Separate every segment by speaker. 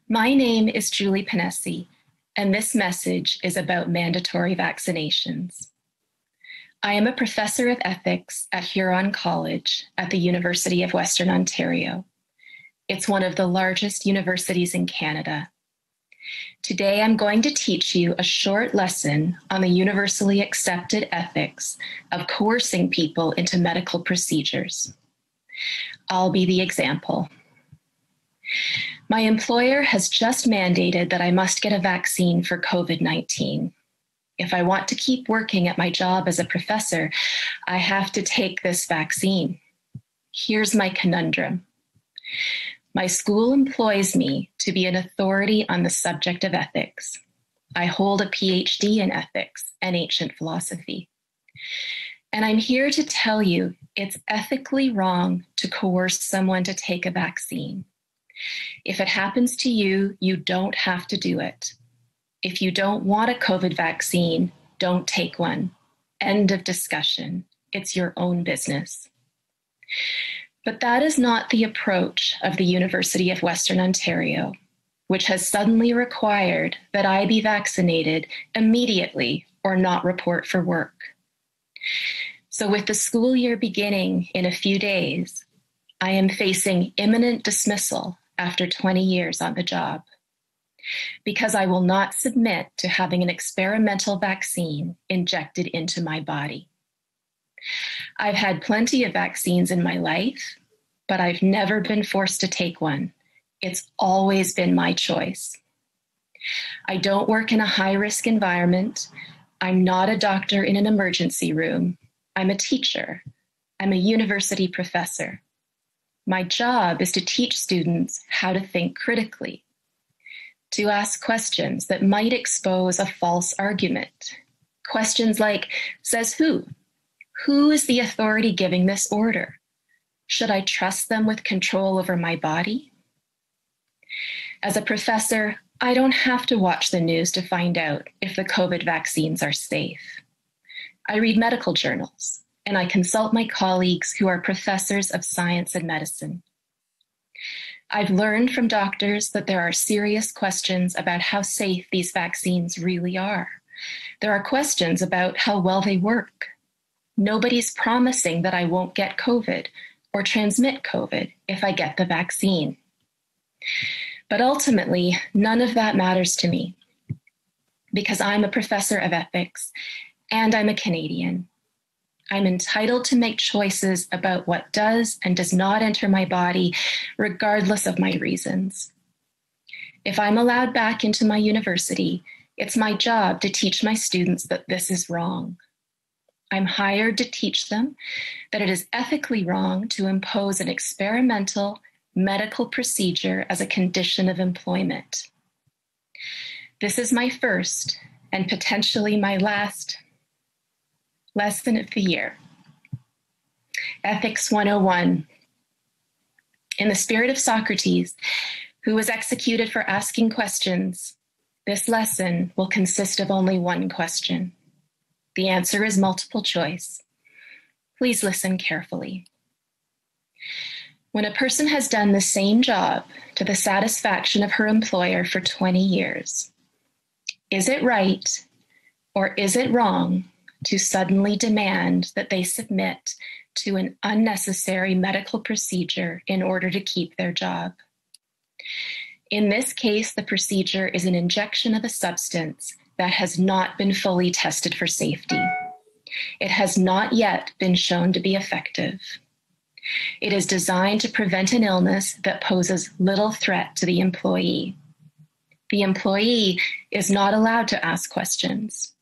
Speaker 1: My name is Julie Panesi, and this message is about mandatory vaccinations. I am a professor of ethics at Huron College at the University of Western Ontario. It's one of the largest universities in Canada. Today, I'm going to teach you a short lesson on the universally accepted ethics of coercing people into medical procedures. I'll be the example. My employer has just mandated that I must get a vaccine for COVID-19. If I want to keep working at my job as a professor, I have to take this vaccine. Here's my conundrum. My school employs me to be an authority on the subject of ethics. I hold a PhD in ethics and ancient philosophy. And I'm here to tell you it's ethically wrong to coerce someone to take a vaccine. If it happens to you, you don't have to do it. If you don't want a COVID vaccine, don't take one. End of discussion. It's your own business. But that is not the approach of the University of Western Ontario, which has suddenly required that I be vaccinated immediately or not report for work. So with the school year beginning in a few days, I am facing imminent dismissal after 20 years on the job, because I will not submit to having an experimental vaccine injected into my body. I've had plenty of vaccines in my life, but I've never been forced to take one. It's always been my choice. I don't work in a high-risk environment. I'm not a doctor in an emergency room. I'm a teacher. I'm a university professor. My job is to teach students how to think critically, to ask questions that might expose a false argument. Questions like, says who? Who is the authority giving this order? Should I trust them with control over my body? As a professor, I don't have to watch the news to find out if the COVID vaccines are safe. I read medical journals, and I consult my colleagues who are professors of science and medicine. I've learned from doctors that there are serious questions about how safe these vaccines really are. There are questions about how well they work. Nobody's promising that I won't get COVID or transmit COVID if I get the vaccine. But ultimately, none of that matters to me, because I'm a professor of ethics and I'm a Canadian. I'm entitled to make choices about what does and does not enter my body, regardless of my reasons. If I'm allowed back into my university, it's my job to teach my students that this is wrong. I'm hired to teach them that it is ethically wrong to impose an experimental medical procedure as a condition of employment. This is my first and potentially my last lesson of the year. Ethics 101. In the spirit of Socrates, who was executed for asking questions, this lesson will consist of only one question. The answer is multiple choice. Please listen carefully. When a person has done the same job to the satisfaction of her employer for 20 years, is it right or is it wrong to suddenly demand that they submit to an unnecessary medical procedure in order to keep their job? In this case, the procedure is an injection of a substance that has not been fully tested for safety. It has not yet been shown to be effective. It is designed to prevent an illness that poses little threat to the employee. The employee is not allowed to ask questions.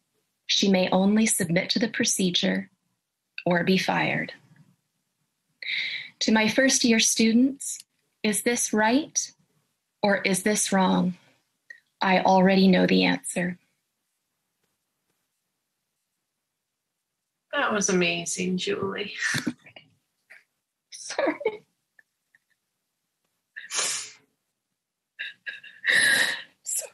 Speaker 1: She may only submit to the procedure or be fired. To my first-year students, is this right or is this wrong? I already know the answer.
Speaker 2: That was amazing, Julie.
Speaker 1: Sorry. Sorry.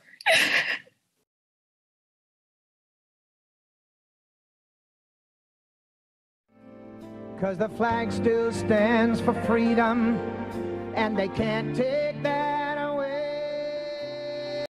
Speaker 3: 'Cause the flag still stands for freedom, and they can't take